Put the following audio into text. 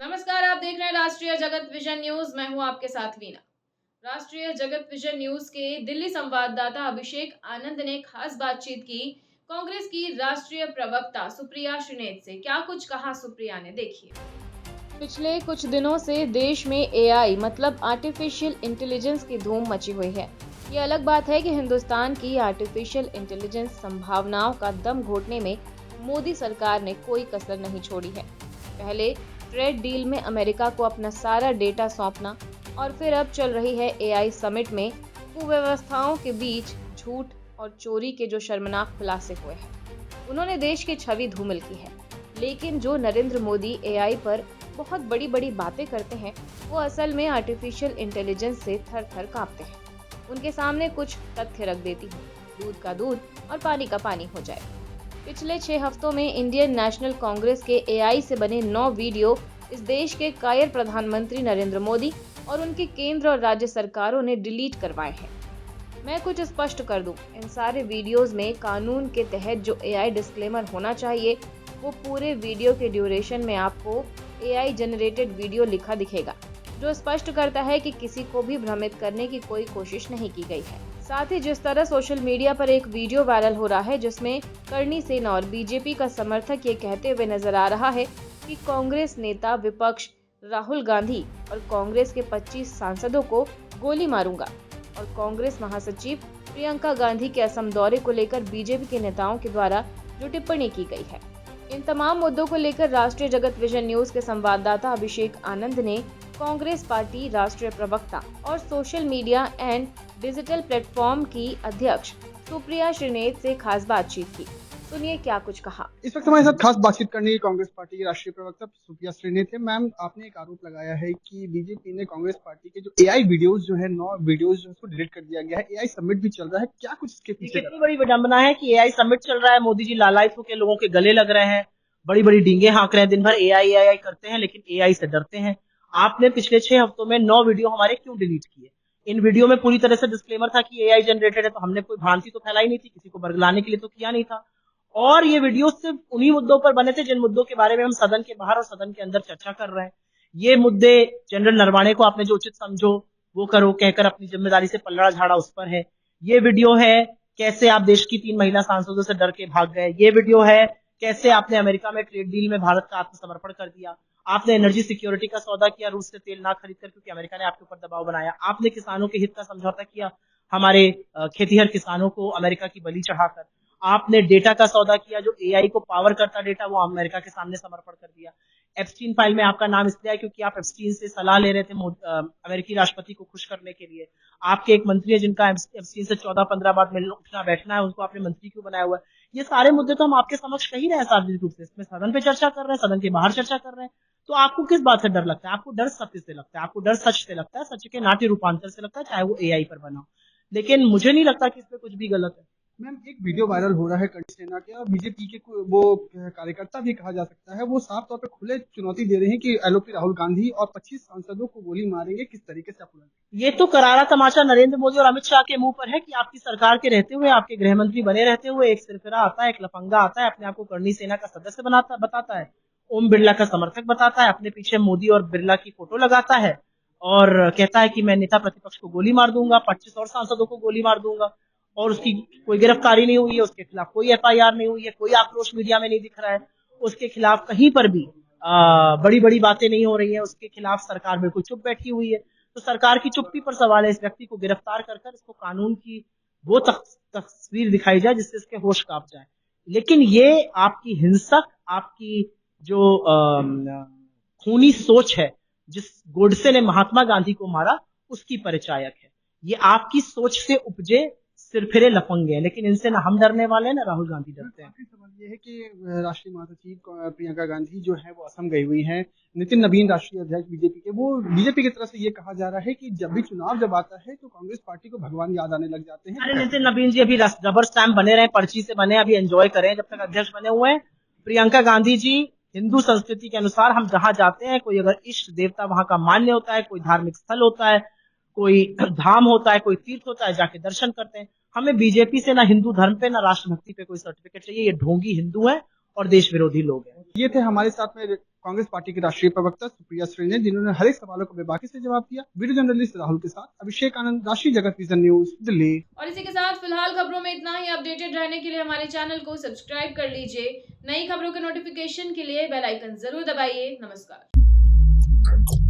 नमस्कार, आप देख रहे हैं राष्ट्रीय जगत विजन न्यूज। मैं हूं आपके साथ वीना। राष्ट्रीय जगत विजन न्यूज के दिल्ली संवाददाता अभिषेक आनंद ने खास बातचीत की कांग्रेस की राष्ट्रीय प्रवक्ता सुप्रिया श्रीनेत से। क्या कुछ कहा सुप्रिया ने, देखिए। पिछले कुछ दिनों से देश में एआई मतलब आर्टिफिशियल इंटेलिजेंस की धूम मची हुई है। ये अलग बात है कि हिंदुस्तान की आर्टिफिशियल इंटेलिजेंस संभावनाओं का दम घोटने में मोदी सरकार ने कोई कसर नहीं छोड़ी है। पहले ट्रेड डील में अमेरिका को अपना सारा डेटा सौंपना और फिर अब चल रही है एआई समिट में कुव्यवस्थाओं के बीच झूठ और चोरी के जो शर्मनाक खुलासे हुए हैं, उन्होंने देश की छवि धूमिल की है। लेकिन जो नरेंद्र मोदी एआई पर बहुत बड़ी बड़ी बातें करते हैं, वो असल में आर्टिफिशियल इंटेलिजेंस से थर थर कांपते हैं। उनके सामने कुछ तथ्य रख देती हूँ, दूध का दूध और पानी का पानी हो जाए। पिछले 6 हफ्तों में इंडियन नेशनल कांग्रेस के एआई से बने 9 वीडियो इस देश के कायर प्रधानमंत्री नरेंद्र मोदी और उनकी केंद्र और राज्य सरकारों ने डिलीट करवाए हैं। मैं कुछ स्पष्ट कर दूं, इन सारे वीडियोस में कानून के तहत जो एआई डिस्क्लेमर होना चाहिए, वो पूरे वीडियो के ड्यूरेशन में आपको एआई जनरेटेड वीडियो लिखा दिखेगा, जो स्पष्ट करता है कि किसी को भी भ्रमित करने की कोई कोशिश नहीं की गई है। साथ ही जिस तरह सोशल मीडिया पर एक वीडियो वायरल हो रहा है, जिसमें करणी सेना और बीजेपी का समर्थक ये कहते हुए नजर आ रहा है कि कांग्रेस नेता विपक्ष राहुल गांधी और कांग्रेस के 25 सांसदों को गोली मारूंगा, और कांग्रेस महासचिव प्रियंका गांधी के असम दौरे को लेकर बीजेपी के नेताओं के द्वारा जो टिप्पणी की गई है। इन तमाम मुद्दों को लेकर राष्ट्रीय जगत विजन न्यूज के संवाददाता अभिषेक आनंद ने कांग्रेस पार्टी राष्ट्रीय प्रवक्ता और social media and digital platform की अध्यक्ष सुप्रिया श्रीनेत से खास बातचीत की। सुनिए क्या कुछ कहा। इस वक्त हमारे साथ खास बातचीत करने की कांग्रेस पार्टी की राष्ट्रीय प्रवक्ता सुप्रिया श्रीनेत है। मैम, आपने एक आरोप लगाया है कि बीजेपी ने कांग्रेस पार्टी के जो एआई वीडियोस जो है 9 वीडियोस जो उसको डिलीट कर दिया गया है। एआई समिट भी चल रहा है, क्या कुछ इसके पीछे? कितनी बड़ी विडंबना है कि एआई समिट चल रहा है, मोदी जी लालायित होकर लोगों के गले लग रहे हैं, बड़ी बड़ी डींगे हाँक रहे हैं, दिन भर एआई एआई करते हैं, लेकिन एआई से डरते हैं। आपने पिछले 6 हफ्तों में 9 वीडियो हमारे क्यों डिलीट किए? इन वीडियो में पूरी तरह से डिस्क्लेमर था कि एआई जनरेटेड है, तो हमने कोई भ्रांति तो फैलाई नहीं थी, किसी को बरगलाने के लिए तो किया नहीं था। और ये वीडियो सिर्फ उन्हीं मुद्दों पर बने थे जिन मुद्दों के बारे में हम सदन के बाहर और सदन के अंदर चर्चा कर रहे हैं। ये मुद्दे जनरल नरवाणे को आपने जो उचित समझो वो करो कहकर अपनी जिम्मेदारी से पल्ला झाड़ा उस पर है। ये वीडियो है कैसे आप देश की 3 महिला सांसदों से डर के भाग गए। ये वीडियो है कैसे आपने अमेरिका में ट्रेड डील में भारत का आत्मसमर्पण कर दिया। आपने एनर्जी सिक्योरिटी का सौदा किया रूस से तेल ना खरीद कर, क्योंकि अमेरिका ने आपके ऊपर दबाव बनाया। आपने किसानों के हित का समझौता किया, हमारे खेतीहर किसानों को अमेरिका की बलि चढ़ाकर। आपने डेटा का सौदा किया, जो एआई को पावर करता डेटा वो अमेरिका के सामने समर्पण कर दिया। एप्स्टीन फाइल में आपका नाम इसलिए आया क्योंकि आप एप्स्टीन से सलाह ले रहे थे अमेरिकी राष्ट्रपति को खुश करने के लिए। आपके एक मंत्री है जिनका एप्स्टीन से 14-15 बार मिलना उठना बैठना है, उनको आपने मंत्री क्यों बनाया हुआ है? ये सारे मुद्दे तो हम आपके समक्ष कह ही रहे हैं सार्वजनिक रूप से, इसमें सदन पे चर्चा कर रहे हैं, सदन के बाहर चर्चा कर रहे हैं। तो आपको किस बात से डर लगता है? आपको डर सत्य से लगता है, आपको डर सच से लगता है, सच के नाट्य रूपांतर से लगता है, चाहे वो एआई पर बना हो। लेकिन मुझे नहीं लगता कि इसमें कुछ भी गलत है। मैम, एक वीडियो वायरल हो रहा है करणी सेना के और बीजेपी के वो कार्यकर्ता भी कहा जा सकता है, वो साफ तौर पर खुले चुनौती दे रहे हैं कि एलओपी राहुल गांधी और 25 सांसदों को गोली मारेंगे। किस तरीके से आप? ये तो करारा तमाचा नरेंद्र मोदी और अमित शाह के मुंह पर है कि आपकी सरकार के रहते हुए, आपके गृह मंत्री बने रहते हुए एक सिरफिरा आता है, एक लफंगा आता है, अपने आप को करणी सेना का सदस्य बताता है, ओम बिरला का समर्थक बताता है, अपने पीछे मोदी और बिरला की फोटो लगाता है और कहता है कि मैं नेता प्रतिपक्ष को गोली मार दूंगा, 25 और सांसदों को गोली मार दूंगा, और उसकी कोई गिरफ्तारी नहीं हुई है, उसके खिलाफ कोई एफआईआर नहीं हुई है, कोई आक्रोश मीडिया में नहीं दिख रहा है, उसके खिलाफ कहीं पर भी बड़ी बड़ी बातें नहीं हो रही है, उसके खिलाफ सरकार बिल्कुल चुप बैठी हुई है। तो सरकार की चुप्पी पर सवाल है। इस व्यक्ति को गिरफ्तार कर इसको कानून की वो तस्वीर दिखाई जाए जिससे इसके होश कांप जाए। लेकिन ये आपकी हिंसक, आपकी जो खूनी सोच है, जिस गोडसे ने महात्मा गांधी को मारा उसकी परिचायक है। ये आपकी सोच से उपजे सिरफिरे लफंगे हैं, लेकिन इनसे ना हम डरने वाले हैं ना राहुल गांधी डरते हैं। सवाल ये है कि राष्ट्रीय महासचिव प्रियंका गांधी जो है वो असम गई हुई है। नितिन नवीन राष्ट्रीय अध्यक्ष बीजेपी के, वो बीजेपी की तरफ से ये कहा जा रहा है कि जब भी चुनाव जब आता है तो कांग्रेस पार्टी को भगवान याद आने लग जाते हैं। अरे नितिन नवीन जी अभी रबर स्टैम्प बने रहे, पर्ची से बने, अभी एंजॉय करें जब तक अध्यक्ष बने हुए हैं। प्रियंका गांधी जी, हिंदू संस्कृति के अनुसार हम जहां जाते हैं, कोई अगर इष्ट देवता वहां का मान्य होता है, कोई धार्मिक स्थल होता है, कोई धाम होता है, कोई तीर्थ होता है, जाके दर्शन करते हैं। हमें बीजेपी से ना हिंदू धर्म पे ना राष्ट्रभक्ति पे कोई सर्टिफिकेट चाहिए। ये ढोंगी हिंदू है और देश विरोधी लोग हैं। ये थे हमारे साथ में कांग्रेस पार्टी की राष्ट्रीय प्रवक्ता सुप्रिया श्रीने, जिन्होंने हर एक सवालों को बेबाकी से जवाब दिया। वीडियो जर्नलिस्ट राहुल के साथ अभिषेक आनंद, राष्ट्रीय जगत विजन न्यूज, दिल्ली। और इसी के साथ फिलहाल खबरों में इतना ही। अपडेटेड रहने के लिए हमारे चैनल को सब्सक्राइब कर लीजिए। नई खबरों के नोटिफिकेशन के लिए बेल आइकन जरूर दबाइए। नमस्कार।